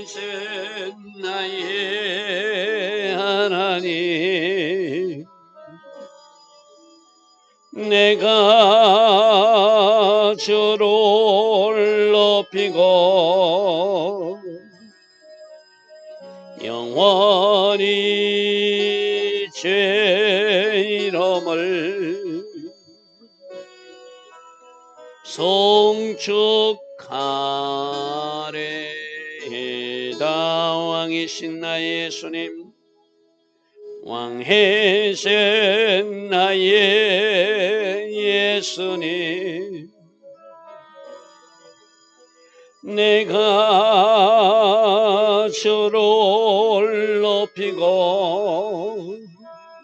왕이신 나의 하나님, 내가 주를 높이고 영원히 제 이름을 성축하리. 왕이신 나의 하나님, 왕이신 나의 하나님, 내가 주를 높이고 영원히 제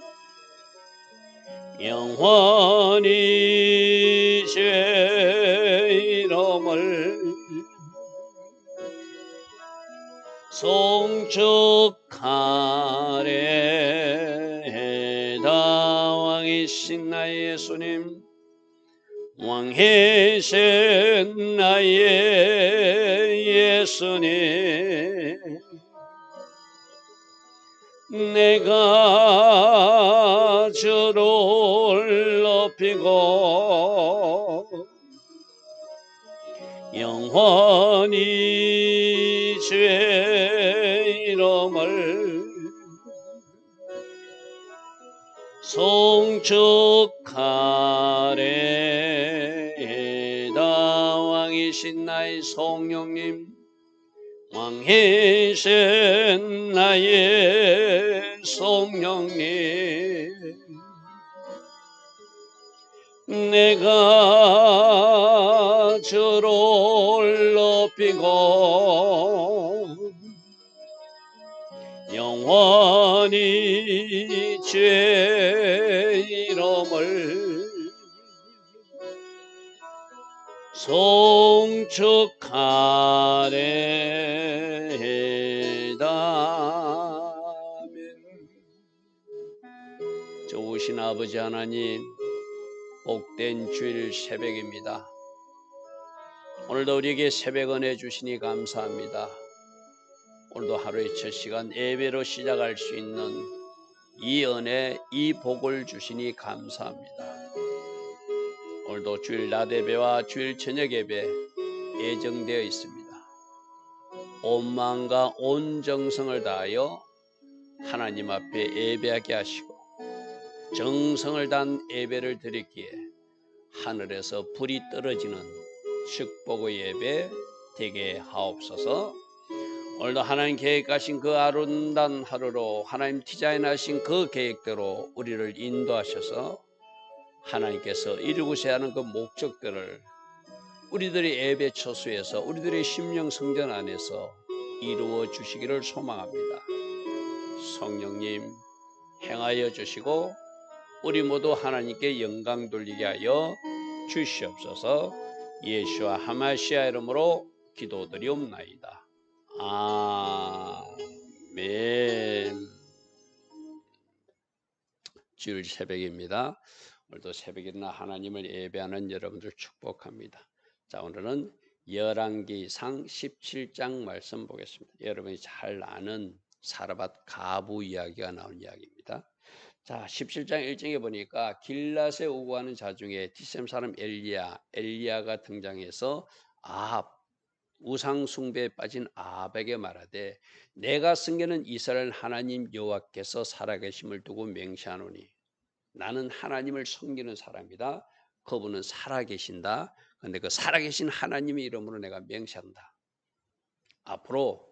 이름을 송축하리이다. 왕이신 나의 예수님, 왕이신 나의 예수님, 내가 주를 높이고 영원히 제 이름을 송축하리이다. 왕이신 나의 예수님, 왕이신 나의 예수님, 내가 주를 높이고 영원히 제 이름을 송축하리이다. 왕이신 나의 성령님, 왕이신 나의 성령님, 내가 주를 높이고 영원히 제 이름을 송축하리이다. 좋으신 아버지 하나님, 복된 주일 새벽입니다. 오늘도 우리에게 새벽 은혜 주시니 감사합니다. 오늘도 하루의 첫 시간 예배로 시작할 수 있는 이 은혜, 이 복을 주시니 감사합니다. 오늘도 주일 낮 예배와 주일 저녁 예배 예정되어 있습니다. 온 마음과 온 정성을 다하여 하나님 앞에 예배하게 하시고 정성을 다한 예배를 드리기에 하늘에서 불이 떨어지는 축복의 예배 되게 하옵소서. 오늘도 하나님 계획하신 그 아름다운 하루로 하나님 디자인하신 그 계획대로 우리를 인도하셔서 하나님께서 이루고자 하는 그 목적들을 우리들의 예배 처소에서 우리들의 심령 성전 안에서 이루어 주시기를 소망합니다. 성령님 행하여 주시고 우리 모두 하나님께 영광 돌리게 하여 주시옵소서. 예수와 하마시아 이름으로 기도드리옵나이다. 아멘. 주일 새벽입니다. 오늘도 새벽에 일어나 하나님을 예배하는 여러분들 축복합니다. 자, 오늘은 열왕기상 17장 말씀 보겠습니다. 여러분이 잘 아는 사르밧 가부 이야기가 나온 이야기입니다. 자, 17장 1장에 보니까 길랏에 오고하는 자 중에 디셈 사람 엘리야가 등장해서 우상 숭배에 빠진 아합에게 말하되 내가 섬기는 이스라엘 하나님 여호와께서 살아계심을 두고 맹세하노니 나는 하나님을 섬기는 사람이다. 그분은 살아계신다. 그런데 그 살아계신 하나님의 이름으로 내가 맹세한다. 앞으로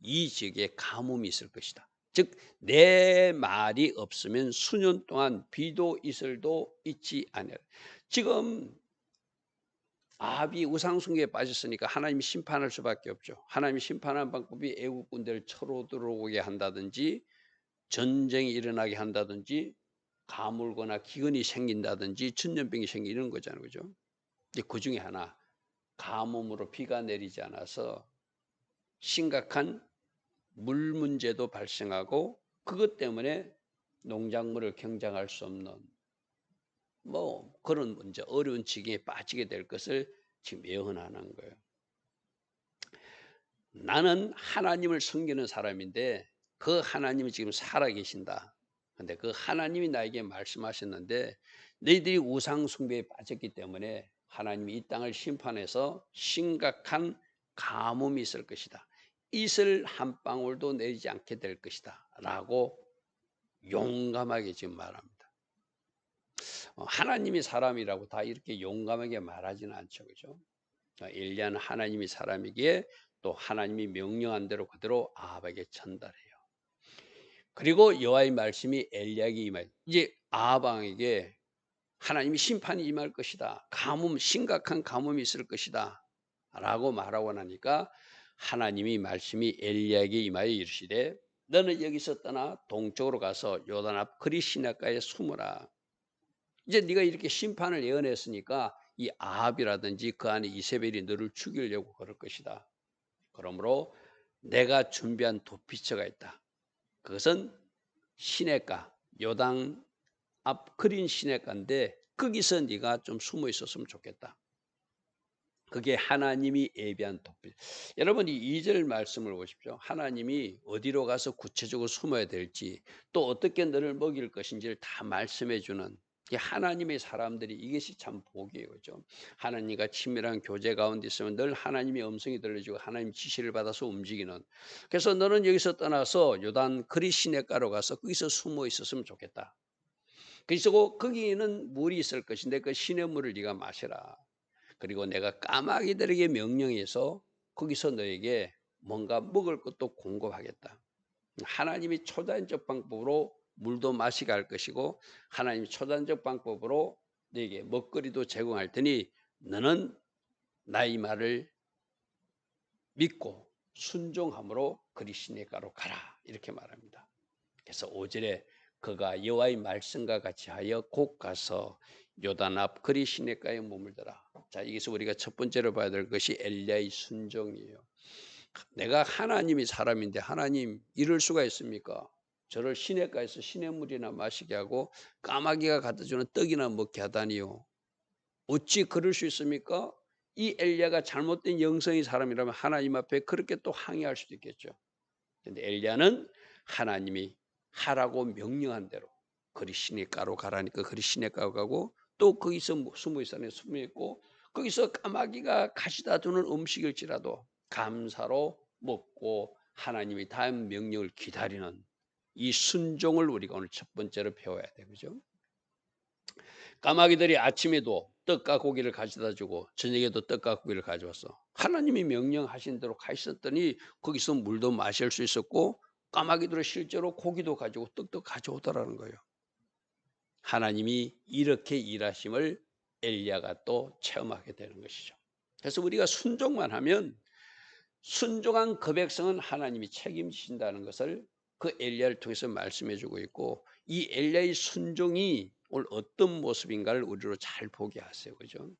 이 지역에 가뭄이 있을 것이다. 즉 내 말이 없으면 수년 동안 비도 이슬도 있지 아니하리라. 지금 아합이 우상 숭배에 빠졌으니까 하나님이 심판할 수밖에 없죠. 하나님이 심판하는 방법이 애국 군대를 쳐로 들어오게 한다든지 전쟁이 일어나게 한다든지 가물거나 기근이 생긴다든지 전염병이 생기는 거잖아요. 그죠? 이제 그중에 하나 가뭄으로 비가 내리지 않아서 심각한 물 문제도 발생하고 그것 때문에 농작물을 경작할 수 없는 뭐 그런 문제, 어려운 지경에 빠지게 될 것을 지금 예언하는 거예요. 나는 하나님을 섬기는 사람인데 그 하나님이 지금 살아계신다. 근데 그 하나님이 나에게 말씀하셨는데 너희들이 우상 숭배에 빠졌기 때문에 하나님이 이 땅을 심판해서 심각한 가뭄이 있을 것이다. 이슬 한 방울도 내리지 않게 될 것이다. 라고 용감하게 지금 말합니다. 하나님이 사람이라고 다 이렇게 용감하게 말하지는 않죠. 그죠? 엘리야는 하나님이 사람이기에 또 하나님이 명령한 대로 그대로 아합에게 전달해요. 그리고 여호와의 말씀이 엘리야에게 임하여 이제 아합 왕에게 하나님이 심판이 임할 것이다. 가뭄 심각한 가뭄이 있을 것이다. 라고 말하고 나니까 하나님이 말씀이 엘리야에게 임하여 이르시되 너는 여기서 떠나 동쪽으로 가서 요단 앞 그리 시냇가에 숨으라. 이제 네가 이렇게 심판을 예언했으니까 이 아합이라든지 그 안에 이세벨이 너를 죽이려고 그럴 것이다. 그러므로 내가 준비한 도피처가 있다. 그것은 시냇가, 요단 앞 그린 시냇가인데 거기서 네가 좀 숨어 있었으면 좋겠다. 그게 하나님이 예비한 도피. 여러분 이 2절 말씀을 보십시오. 하나님이 어디로 가서 구체적으로 숨어야 될지 또 어떻게 너를 먹일 것인지를 다 말씀해 주는 하나님의 사람들이 이것이 참 복이에요. 그죠? 하나님과 친밀한 교제 가운데 있으면 늘 하나님의 음성이 들려지고 하나님 지시를 받아서 움직이는. 그래서 너는 여기서 떠나서 요단 그리 시냇가로 가서 거기서 숨어 있었으면 좋겠다. 그래서 거기는 물이 있을 것인데 그 시냇물을 네가 마시라. 그리고 내가 까마귀들에게 명령해서 거기서 너에게 뭔가 먹을 것도 공급하겠다. 하나님이 초자연적 방법으로 물도 마시게 할 것이고 하나님이 초자연적 방법으로 너에게 먹거리도 제공할 테니 너는 나의 말을 믿고 순종함으로 그리 시냇가로 가라 이렇게 말합니다. 그래서 5절에 그가 여호와의 말씀과 같이 하여 곧 가서 요단 앞 그리 시냇가에 머물더라. 자, 여기서 우리가 첫 번째로 봐야 될 것이 엘리야의 순종이에요. 내가 하나님이 사람인데 하나님 이럴 수가 있습니까? 저를 시냇가에서 시냇물이나 마시게 하고 까마귀가 갖다주는 떡이나 먹게 하다니요. 어찌 그럴 수 있습니까? 이 엘리야가 잘못된 영성의 사람이라면 하나님 앞에 그렇게 또 항의할 수도 있겠죠. 그런데 엘리야는 하나님이 하라고 명령한 대로 그리 시냇가로 가라니까 그리 시냇가로 가고 또 거기서 숨어 있었네 숨어 있고 거기서 까마귀가 가시다 주는 음식일지라도 감사로 먹고 하나님이 다음 명령을 기다리는 이 순종을 우리가 오늘 첫 번째로 배워야 돼요. 그죠? 까마귀들이 아침에도 떡과 고기를 가져다 주고 저녁에도 떡과 고기를 가져왔어. 하나님이 명령하신 대로 가 있었더니 거기서 물도 마실 수 있었고 까마귀들은 실제로 고기도 가지고 떡도 가져오더라는 거예요. 하나님이 이렇게 일하심을 엘리야가 또 체험하게 되는 것이죠. 그래서 우리가 순종만 하면 순종한 그 백성은 하나님이 책임지신다는 것을 그 엘리야를 통해서 말씀해 주고 있고 이 엘리야의 순종이 오늘 어떤 모습인가를 우리로 잘 보게 하세요. 그죠?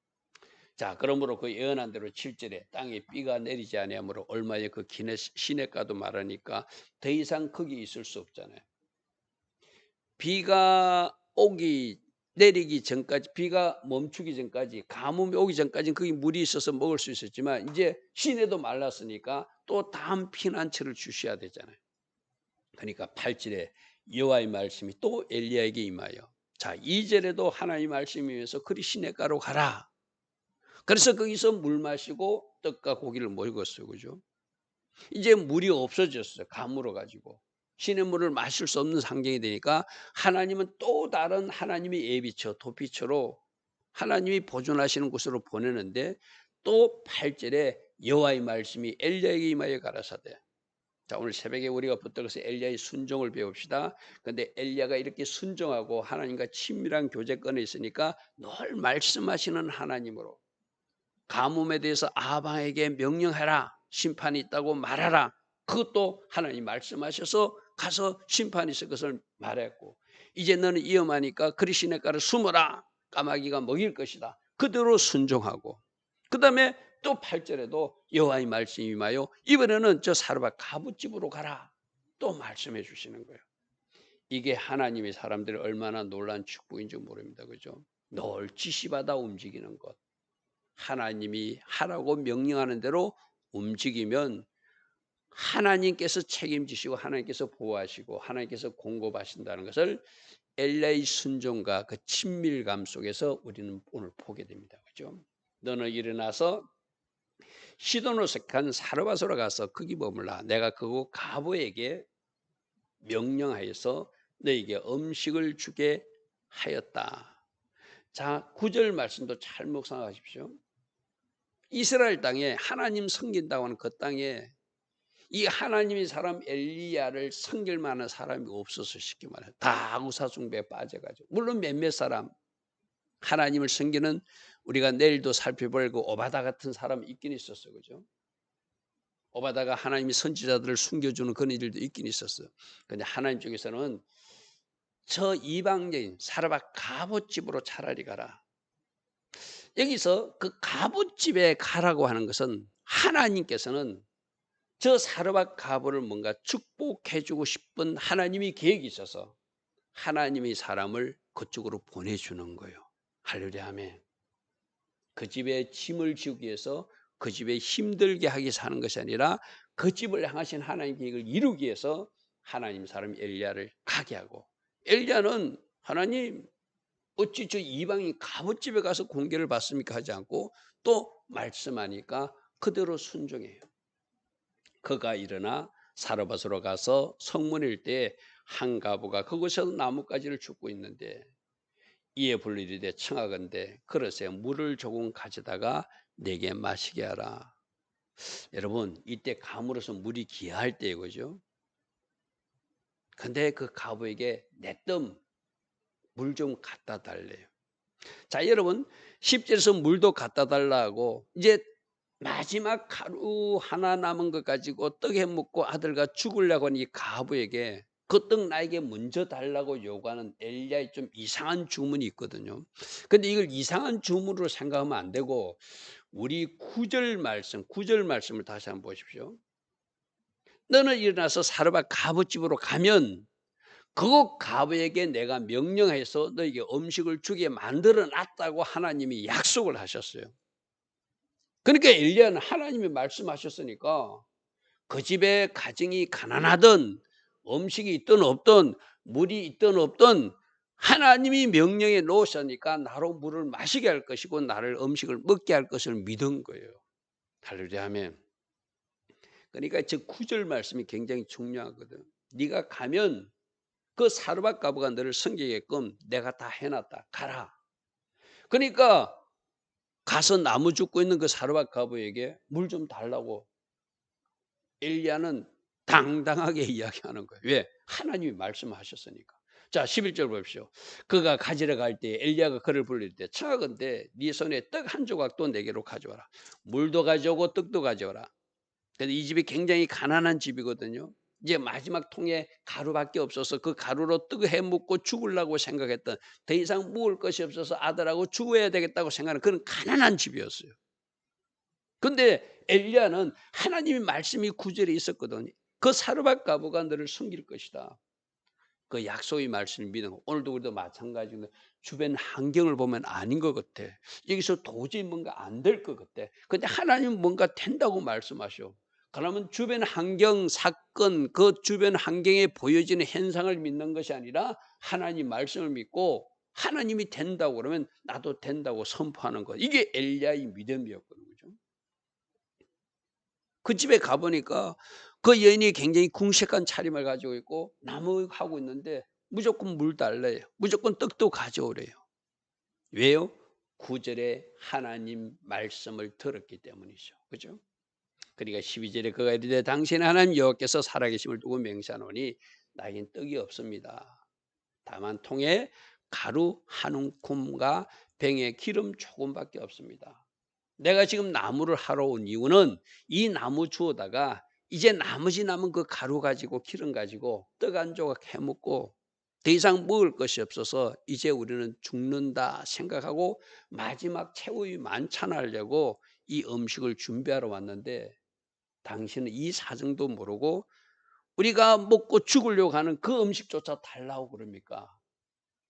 자, 그러므로 그 예언한 대로 7절에 땅에 비가 내리지 아니하므로 얼마의 그 시냇가도 말하니까 더 이상 거기 있을 수 없잖아요. 비가 내리기 전까지 비가 멈추기 전까지 가뭄이 오기 전까지는 거기 물이 있어서 먹을 수 있었지만 이제 시내도 말랐으니까 또 다음 피난처를 주셔야 되잖아요. 그러니까 8절에 여호와의 말씀이 또 엘리야에게 임하여 자 2절에도 하나님의 말씀이 위해서 그리 시냇가로 가라. 그래서 거기서 물 마시고 떡과 고기를 먹었어요. 그죠? 이제 물이 없어졌어요. 가물어 가지고. 시냇물을 마실 수 없는 상황이 되니까 하나님은 또 다른 하나님의 예비처, 도피처로 하나님이 보존하시는 곳으로 보내는데 또 8절에 여호와의 말씀이 엘리야에게 임하여 가라사대 자, 오늘 새벽에 우리가 붙들어서 엘리야의 순종을 배웁시다. 그런데 엘리야가 이렇게 순종하고 하나님과 친밀한 교제권에 있으니까 늘 말씀하시는 하나님으로 가뭄에 대해서 아방에게 명령하라. 심판이 있다고 말하라. 그것도 하나님 말씀하셔서 가서 심판이 있을 것을 말했고, 이제 너는 위험하니까 그리 시냇가를 숨어라. 까마귀가 먹일 것이다. 그대로 순종하고, 그 다음에 또 8절에도 여호와의 말씀이 임하여 이번에는 저 사르밧 가부집으로 가라. 또 말씀해 주시는 거예요. 이게 하나님의 사람들이 얼마나 놀라운 축복인지 모릅니다. 그죠? 늘 지시받아 움직이는 것. 하나님이 하라고 명령하는 대로 움직이면 하나님께서 책임지시고 하나님께서 보호하시고 하나님께서 공급하신다는 것을 엘리야의 순종과 그 친밀감 속에서 우리는 오늘 보게 됩니다. 그죠? 너는 일어나서 시돈으로 속한 사르밧으로 가서 거기 머물라. 내가 그곳 가보에게 명령하여서 너에게 음식을 주게 하였다. 자, 9절 말씀도 잘 묵상하십시오. 이스라엘 땅에 하나님 섬긴다고 하는 그 땅에 이 하나님의 사람 엘리야를 섬길 만한 사람이 없어서 쉽게 말해요. 다 우사 숭배에 빠져가지고. 물론 몇몇 사람 하나님을 섬기는, 우리가 내일도 살펴볼 그 오바다 같은 사람이 있긴 있었어요. 그죠? 오바다가 하나님이 선지자들을 숨겨주는 그런 일도 있긴 있었어요. 그런데 하나님 쪽에서는 저 이방인 사르밧 가봇집으로 차라리 가라. 여기서 그 가봇집에 가라고 하는 것은 하나님께서는 저 사르밧 가봇을 뭔가 축복해주고 싶은 하나님이 계획이 있어서 하나님이 사람을 그쪽으로 보내주는 거예요. 할렐루야 아멘. 그 집에 짐을 지우기 위해서 그 집에 힘들게 하기 위해서 하는 것이 아니라 그 집을 향하신 하나님 계획을 이루기 위해서 하나님 사람 엘리야를 가게 하고, 엘리야는 하나님 어찌 저 이방인 가봇집에 가서 공개를 받습니까 하지 않고 또 말씀하니까 그대로 순종해요. 그가 일어나 사르밧으로 가서 성문에 일 때 한 가부가 그곳에서 나뭇가지를 줍고 있는데 이에 불리되 청하건대 그릇에 물을 조금 가져다가 내게 마시게 하라. 여러분, 이때 가물어서 물이 귀할 때예요. 그죠? 근데 그 가부에게 내뜸 물 좀 갖다 달래요. 자, 여러분, 10절에서 물도 갖다 달라고 이제 마지막 가루 하나 남은 것 가지고 떡에 묻고 아들과 죽으려고 하는 이 가부에게 그 떡 나에게 먼저 달라고 요구하는 엘리야의 좀 이상한 주문이 있거든요. 근데 이걸 이상한 주문으로 생각하면 안 되고 우리 9절 말씀을 다시 한번 보십시오. 너는 일어나서 사르밧 가부집으로 가면 그곳 가부에게 내가 명령해서 너에게 음식을 주게 만들어 놨다고 하나님이 약속을 하셨어요. 그러니까 엘리야는 하나님이 말씀하셨으니까 그 집에 가정이 가난하든 음식이 있든 없든 물이 있든 없든 하나님이 명령해 놓으셨으니까 나로 물을 마시게 할 것이고 나를 음식을 먹게 할 것을 믿은 거예요. 할렐루야 아멘. 그러니까 저 9절 말씀이 굉장히 중요하거든. 네가 가면 그 사르밧 가부가 너를 섬기게끔 내가 다 해놨다. 가라. 그러니까 가서 나무 줍고 있는 그 사르밧 가부에게 물 좀 달라고 엘리야는 당당하게 이야기하는 거예요. 왜? 하나님이 말씀하셨으니까. 자, 11절 보십시오. 그가 가지러 갈 때 엘리야가 그를 불릴 때 청하건대 네 손에 떡 한 조각도 내게로 가져와라. 물도 가져오고 떡도 가져와라. 근데 이 집이 굉장히 가난한 집이거든요. 이제 마지막 통에 가루밖에 없어서 그 가루로 떡 해먹고 죽으려고 생각했던, 더 이상 먹을 것이 없어서 아들하고 죽어야 되겠다고 생각하는 그런 가난한 집이었어요. 근데 엘리야는 하나님의 말씀이 9절에 있었거든요. 그 사르밧 가부가 너를 숨길 것이다. 그 약속의 말씀을 믿는 거. 오늘도 우리도 마찬가지인데 주변 환경을 보면 아닌 것 같아. 여기서 도저히 뭔가 안 될 것 같아. 근데 하나님은 뭔가 된다고 말씀하셔. 그러면 주변 환경, 사건, 그 주변 환경에 보여지는 현상을 믿는 것이 아니라 하나님 말씀을 믿고 하나님이 된다고 그러면 나도 된다고 선포하는 것. 이게 엘리야의 믿음이었거든요. 그죠? 그 집에 가보니까 그 여인이 굉장히 궁색한 차림을 가지고 있고 나무하고 있는데 무조건 물 달래요. 무조건 떡도 가져오래요. 왜요? 9절에 하나님 말씀을 들었기 때문이죠. 그죠? 그러니까 12절에 그가 이르되 당신의 하나님 여호와께서 살아계심을 두고 맹세하노니 나에겐 떡이 없습니다. 다만 통에 가루 한 움큼과 병에 기름 조금밖에 없습니다. 내가 지금 나무를 하러 온 이유는 이 나무 주워다가 이제 나머지 남은 그 가루 가지고 기름 가지고 떡 한 조각 해먹고 더 이상 먹을 것이 없어서 이제 우리는 죽는다 생각하고 마지막 최후의 만찬하려고 이 음식을 준비하러 왔는데 당신은 이 사정도 모르고 우리가 먹고 죽으려고 하는 그 음식조차 달라고 그럽니까?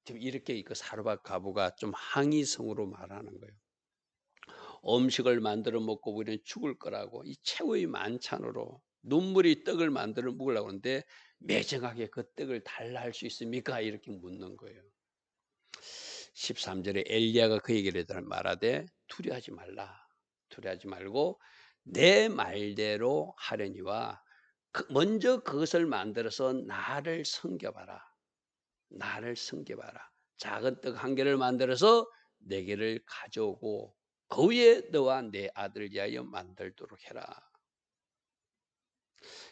지금 이렇게 그 사르밧 과부가 좀 항의성으로 말하는 거예요. 음식을 만들어 먹고 우리는 죽을 거라고 이 최후의 만찬으로 눈물이 떡을 만들어 먹으려고 하는데 매정하게 그 떡을 달라 할 수 있습니까? 이렇게 묻는 거예요. 13절에 엘리야가 그 얘기를 말하되 두려워하지 말라. 두려워하지 말고 내 말대로 하려니와 먼저 그것을 만들어서 나를 섬겨봐라. 나를 섬겨봐라. 작은 떡 한 개를 만들어서 내게를 가져오고 그 위에 너와 내 아들 위하여 만들도록 해라.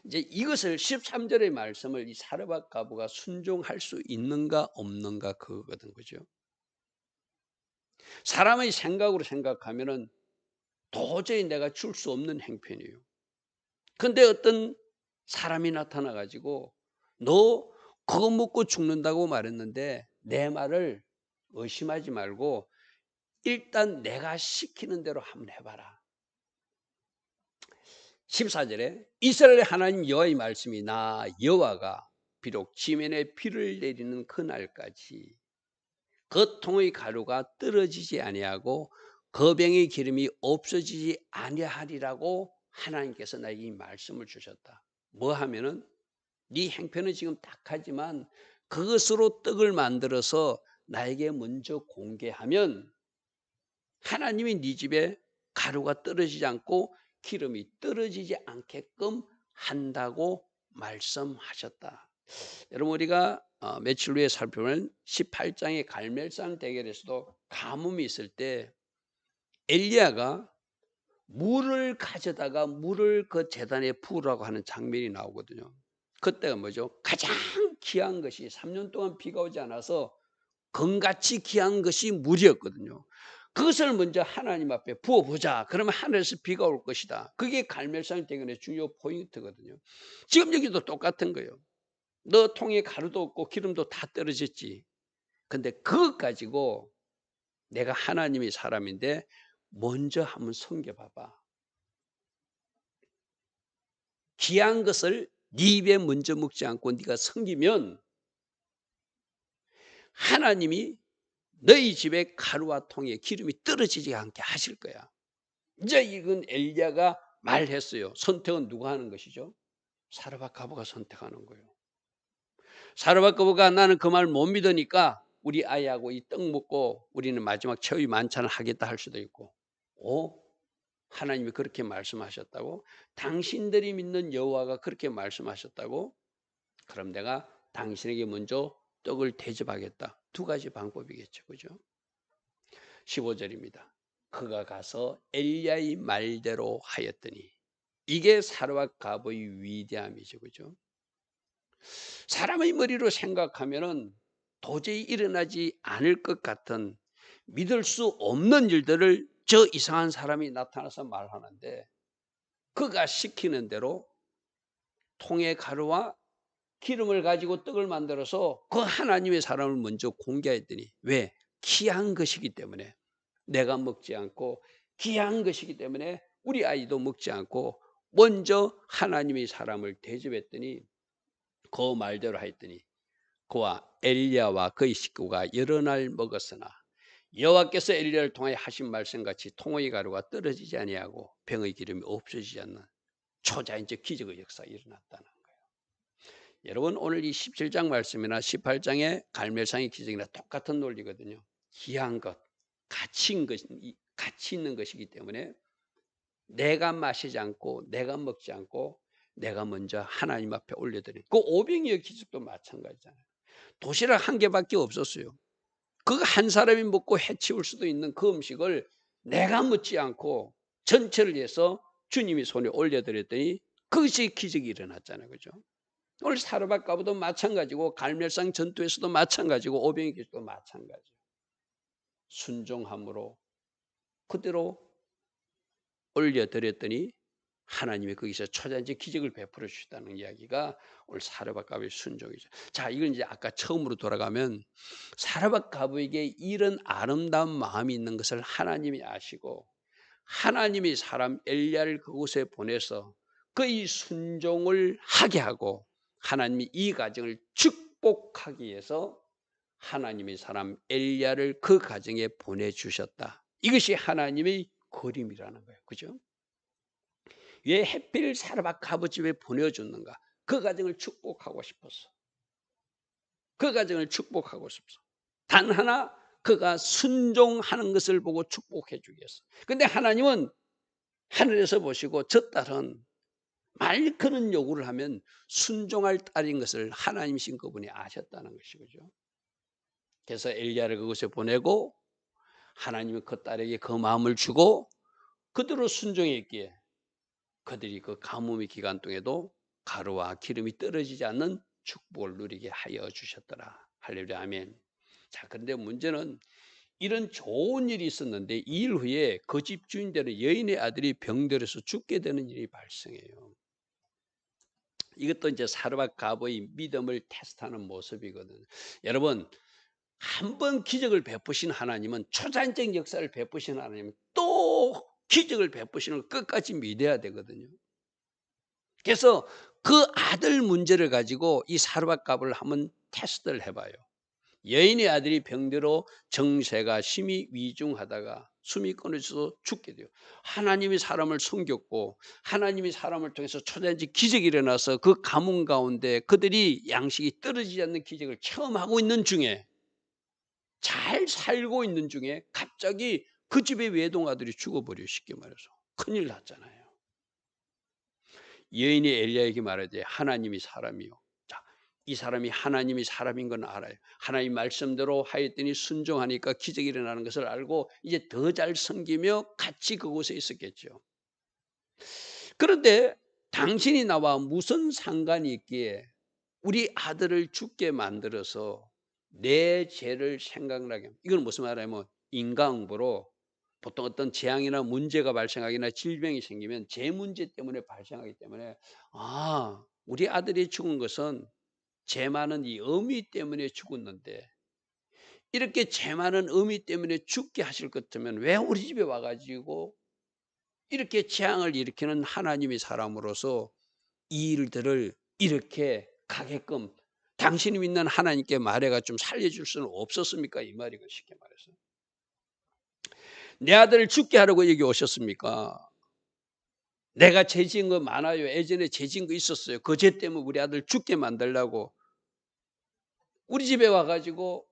이제 이것을 13절의 말씀을 이 사르밧 과부가 순종할 수 있는가 없는가 그거거든, 그죠? 사람의 생각으로 생각하면은 도저히 내가 줄 수 없는 행편이에요. 근데 어떤 사람이 나타나 가지고 너 그거 먹고 죽는다고 말했는데 내 말을 의심하지 말고 일단 내가 시키는 대로 한번 해봐라. 14절에 이스라엘의 하나님 여호와의 말씀이 나 여호와가 비록 지면에 비를 내리는 그날까지 그 통의 가루가 떨어지지 아니하고 그 병의 기름이 없어지지 아니하리라고 하나님께서 나에게 이 말씀을 주셨다. 뭐 하면은 네 행편은 지금 딱하지만 그것으로 떡을 만들어서 나에게 먼저 공개하면 하나님이 네 집에 가루가 떨어지지 않고 기름이 떨어지지 않게끔 한다고 말씀하셨다. 여러분 우리가 며칠 후에 살펴보면 18장의 갈멜산 대결에서도 가뭄이 있을 때 엘리야가 물을 가져다가 물을 그 제단에 부으라고 하는 장면이 나오거든요. 그때가 뭐죠? 가장 귀한 것이 3년 동안 비가 오지 않아서 금같이 귀한 것이 물이었거든요. 그것을 먼저 하나님 앞에 부어보자. 그러면 하늘에서 비가 올 것이다. 그게 갈멜산 대결의 중요 포인트거든요. 지금 여기도 똑같은 거예요. 너 통에 가루도 없고 기름도 다 떨어졌지. 근데 그것 가지고 내가 하나님의 사람인데 먼저 한번 섬겨봐봐. 귀한 것을 네 입에 먼저 먹지 않고 네가 섬기면 하나님이 너희 집에 가루와 통에 기름이 떨어지지 않게 하실 거야. 이제 이건 엘리야가 말했어요. 선택은 누가 하는 것이죠? 사르밧 과부가 선택하는 거예요. 사르밧 과부가 나는 그 말 못 믿으니까 우리 아이하고 이 떡 먹고 우리는 마지막 최후의 만찬을 하겠다 할 수도 있고, 하나님이 그렇게 말씀하셨다고? 당신들이 믿는 여호와가 그렇게 말씀하셨다고? 그럼 내가 당신에게 먼저 떡을 대접하겠다. 두 가지 방법이겠죠. 그죠? 15절입니다. 그가 가서 엘리야의 말대로 하였더니 이게 사르밧 과부의 위대함이죠. 그죠? 사람의 머리로 생각하면은 도저히 일어나지 않을 것 같은 믿을 수 없는 일들을 저 이상한 사람이 나타나서 말하는데 그가 시키는 대로 통에 가루와 기름을 가지고 떡을 만들어서 그 하나님의 사람을 먼저 공개했더니 왜? 귀한 것이기 때문에 내가 먹지 않고 귀한 것이기 때문에 우리 아이도 먹지 않고 먼저 하나님의 사람을 대접했더니 그 말대로 하였더니 그와 엘리야와 그의 식구가 여러 날 먹었으나 여호와께서 엘리야를 통하여 하신 말씀같이 통의 가루가 떨어지지 아니하고 병의 기름이 없어지지 않는 초자연적 기적의 역사가 일어났다는 거예요. 여러분 오늘 이 17장 말씀이나 18장의 갈멜산의 기적이나 똑같은 논리거든요. 귀한 것, 가치 있는 것이기 때문에 내가 마시지 않고 내가 먹지 않고 내가 먼저 하나님 앞에 올려드린 그 오병이어 기적도 마찬가지잖아요. 도시락 한 개밖에 없었어요. 그 한 사람이 먹고 해치울 수도 있는 그 음식을 내가 먹지 않고 전체를 위해서 주님이 손에 올려드렸더니 그것이 기적이 일어났잖아요. 그죠? 오늘 사르밧가브도 마찬가지고 갈멜상 전투에서도 마찬가지고 오병이어 기적도 마찬가지예요. 순종함으로 그대로 올려드렸더니 하나님이 거기서 초자연적 기적을 베풀어 주셨다는 이야기가 오늘 사르밧가브의 순종이죠. 자, 이건 이제 아까 처음으로 돌아가면 사르밧가브에게 이런 아름다운 마음이 있는 것을 하나님이 아시고 하나님이 사람 엘리야를 그곳에 보내서 그의 순종을 하게 하고 하나님이 이 가정을 축복하기 위해서 하나님이 사람 엘리야를 그 가정에 보내주셨다. 이것이 하나님의 그림이라는 거예요. 그죠? 왜 해필 사르밧가브 집에 보내줬는가? 그 가정을 축복하고 싶었어. 그 가정을 축복하고 싶어. 단 하나 그가 순종하는 것을 보고 축복해 주기 위해서. 근데 하나님은 하늘에서 보시고 저 딸은 말 그런 요구를 하면 순종할 딸인 것을 하나님이신 그분이 아셨다는 것이죠. 그래서 엘리야를 그곳에 보내고 하나님이 그 딸에게 그 마음을 주고 그대로 순종했기에 그들이 그 가뭄의 기간 동에도 가루와 기름이 떨어지지 않는 축복을 누리게 하여 주셨더라. 할렐루야, 아멘. 자, 그런데 문제는 이런 좋은 일이 있었는데 2일 후에 그 집 주인들은 여인의 아들이 병들어서 죽게 되는 일이 발생해요. 이것도 이제 사르밧가브의 믿음을 테스트하는 모습이거든요. 여러분, 한 번 기적을 베푸신 하나님은 초자연적 역사를 베푸신 하나님은 또 기적을 베푸시는 걸 끝까지 믿어야 되거든요. 그래서 그 아들 문제를 가지고 이 사르밧가브를 한번 테스트를 해봐요. 여인의 아들이 병들어 정세가 심히 위중하다가 숨이 끊어져서 죽게 돼요. 하나님이 사람을 섬겼고 하나님이 사람을 통해서 초자연적 기적이 일어나서 그 가뭄 가운데 그들이 양식이 떨어지지 않는 기적을 체험하고 있는 중에 잘 살고 있는 중에 갑자기 그 집의 외동아들이 죽어버려요. 쉽게 말해서. 큰일 났잖아요. 여인이 엘리야에게 말하되 하나님이 사람이요. 자, 이 사람이 하나님이 사람인 건 알아요. 하나님 말씀대로 하였더니 순종하니까 기적이 일어나는 것을 알고 이제 더 잘 섬기며 같이 그곳에 있었겠죠. 그런데 당신이 나와 무슨 상관이 있기에 우리 아들을 죽게 만들어서 내 죄를 생각나게. 이건 무슨 말이냐면 인과응보로 보통 어떤 재앙이나 문제가 발생하거나 질병이 생기면 죄 문제 때문에 발생하기 때문에 우리 아들이 죽은 것은 죄 많은 이 어미 때문에 죽었는데 이렇게 죄 많은 어미 때문에 죽게 하실 것 같으면 왜 우리 집에 와가지고 이렇게 재앙을 일으키는 하나님의 사람으로서 이 일들을 이렇게 가게끔 당신이 믿는 하나님께 말해가 좀 살려줄 수는 없었습니까? 이 말이고 쉽게 말해서. 내 아들을 죽게 하려고 여기 오셨습니까? 내가 죄 지은 거 많아요. 예전에 죄 지은 거 있었어요. 그 죄 때문에 우리 아들 죽게 만들려고 우리 집에 와가지고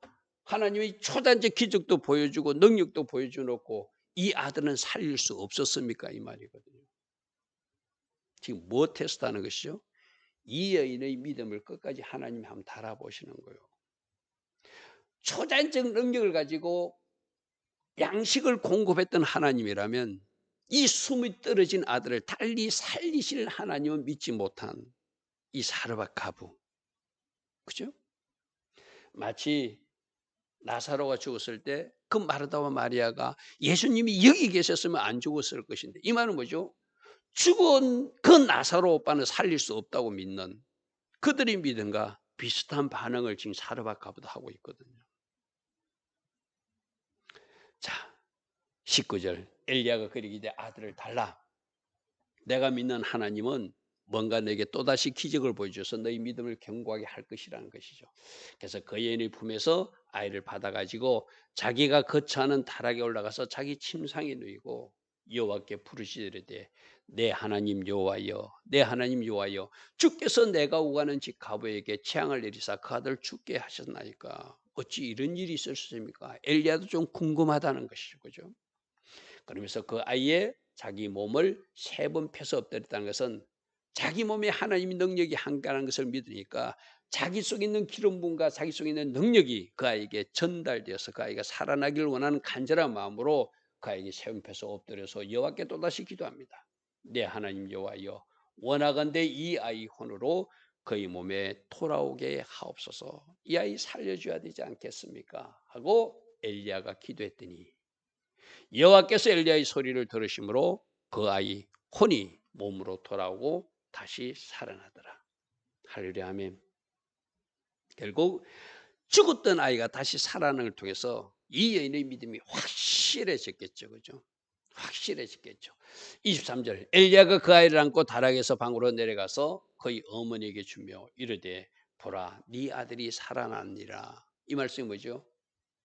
하나님이 초단적 기적도 보여주고 능력도 보여주놓고 이 아들은 살릴 수 없었습니까? 이 말이거든요. 지금 뭐 테스트하는 것이죠? 이 여인의 믿음을 끝까지 하나님이 한번 달아보시는 거예요. 초자연적 능력을 가지고 양식을 공급했던 하나님이라면 이 숨이 떨어진 아들을 달리 살리실 하나님은 믿지 못한 이 사르밧가브, 그죠? 마치 나사로가 죽었을 때 그 마르다와 마리아가 예수님이 여기 계셨으면 안 죽었을 것인데 이 말은 뭐죠? 죽은 그 나사로 오빠는 살릴 수 없다고 믿는 그들의 믿음과 비슷한 반응을 지금 사르밧가브도 하고 있거든요. 자, 19절 엘리야가 그러기되 아들을 달라. 내가 믿는 하나님은 뭔가 내게 또다시 기적을 보여줘서 너희 믿음을 견고하게 할 것이라는 것이죠. 그래서 그 여인의 품에서 아이를 받아가지고 자기가 거처하는 다락에 올라가서 자기 침상에 누이고 여호와께 부르시되 내 하나님 여호와여, 내 하나님 여호와여, 주께서 내가 오가는 집 가부에게 재앙을 내리사 그 아들 죽게 하셨나이까. 어찌 이런 일이 있을 수 있습니까? 엘리야도 좀 궁금하다는 것이죠, 그죠? 그러면서 그 아이의 자기 몸을 3번 펴서 엎드렸다는 것은 자기 몸에 하나님의 능력이 함께하는 것을 믿으니까 자기 속에 있는 기름 부음과 자기 속에 있는 능력이 그 아이에게 전달되어서 그 아이가 살아나기를 원하는 간절한 마음으로 그 아이에게 3번 펴서 엎드려서 여호와께 또다시 기도합니다. 내 하나님 여호와여, 원하건대 이 아이 혼으로 그의 몸에 돌아오게 하옵소서. 이 아이 살려줘야 되지 않겠습니까? 하고 엘리야가 기도했더니 여호와께서 엘리야의 소리를 들으심으로 그 아이 혼이 몸으로 돌아오고 다시 살아나더라. 할렐루야, 아멘. 결국 죽었던 아이가 다시 살아나는 걸 통해서 이 여인의 믿음이 확실해졌겠죠. 그죠? 확실해졌겠죠. 23절, 엘리야가 그 아이를 안고 다락에서 방으로 내려가서 그의 어머니에게 주며 이르되 보라, 네 아들이 살아났니라. 이 말씀이 뭐죠?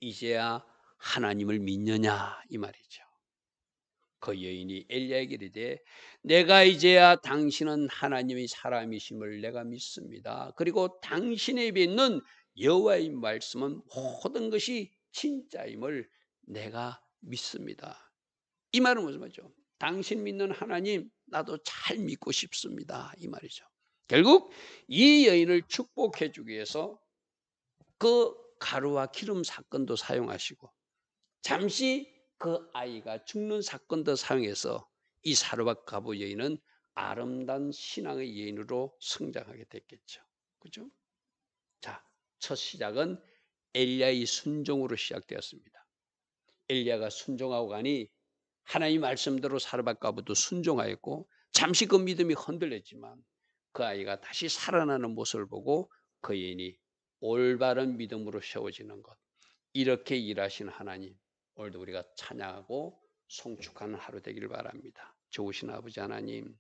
이제야 하나님을 믿느냐 이 말이죠. 그 여인이 엘리야에게 이르되 내가 이제야 당신은 하나님의 사람이심을 내가 믿습니다. 그리고 당신의 입에 있는 여호와의 말씀은 모든 것이 진짜임을 내가 믿습니다. 이 말은 무슨 말이죠? 당신 믿는 하나님 나도 잘 믿고 싶습니다. 이 말이죠. 결국 이 여인을 축복해 주기 위해서 그 가루와 기름 사건도 사용하시고 잠시 그 아이가 죽는 사건도 사용해서 이 사르밧 가부 여인은 아름다운 신앙의 여인으로 성장하게 됐겠죠. 그죠? 자, 첫 시작은 엘리야의 순종으로 시작되었습니다. 엘리야가 순종하고 가니 하나님 말씀대로 사르밧 가부도 순종하였고 잠시 그 믿음이 흔들렸지만 그 아이가 다시 살아나는 모습을 보고 그 여인이 올바른 믿음으로 세워지는 것, 이렇게 일하신 하나님, 오늘도 우리가 찬양하고 송축하는 하루 되기를 바랍니다. 좋으신 아버지 하나님,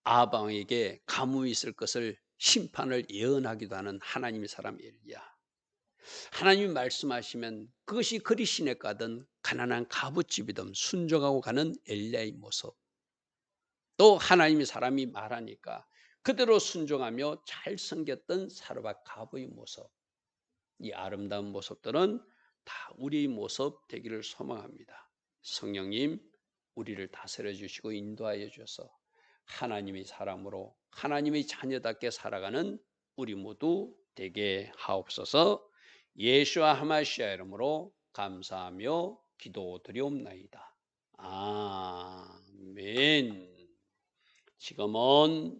아방에게 가뭄이 있을 것을 심판을 예언하기도 하는 하나님의 사람 엘리야. 하나님이 말씀하시면 그것이 그리 시냇가든 가난한 가부집이든 순종하고 가는 엘리야의 모습, 또 하나님의 사람이 말하니까 그대로 순종하며 잘 섬겼던 사르밧 가부의 모습, 이 아름다운 모습들은 다 우리의 모습 되기를 소망합니다. 성령님, 우리를 다스려 주시고 인도하여 주셔서 하나님의 사람으로 하나님의 자녀답게 살아가는 우리 모두 되게 하옵소서. 예수와 하마시아 이름으로 감사하며 기도드리옵나이다. 아멘. 지금은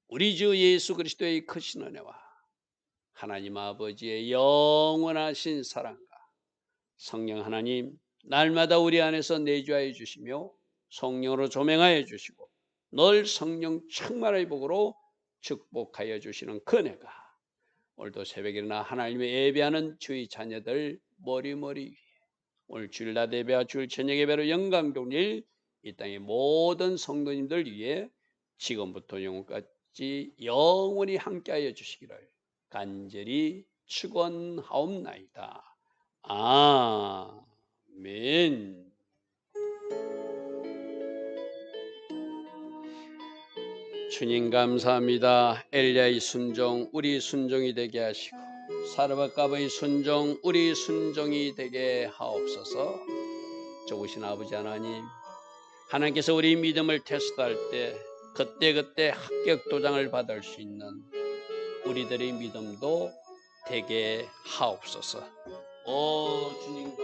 우리 주 예수 그리스도의 크신 은혜와 하나님 아버지의 영원하신 사랑과 성령 하나님, 날마다 우리 안에서 내주하여 주시며 성령으로 조명하여 주시고 늘 성령 충만의 복으로 축복하여 주시는 그 은혜가 오늘도 새벽에 일어나 하나님의 예배하는 주의 자녀들 머리머리 위에, 오늘 주일 낮 예배와 주일 저녁 예배로 영광 돌릴 이 땅의 모든 성도님들 위해 지금부터 영원까지 영원히 함께하여 주시기를 간절히 축원하옵나이다. 아멘. 주님 감사합니다. 엘리야의 순종 우리 순종이 되게 하시고 사르밧 가부의 순종 우리 순종이 되게 하옵소서. 좋으신 아버지 하나님, 하나님께서 우리 믿음을 테스트할 때 그때그때 합격 도장을 받을 수 있는 우리들의 믿음도 되게 하옵소서. 오 주님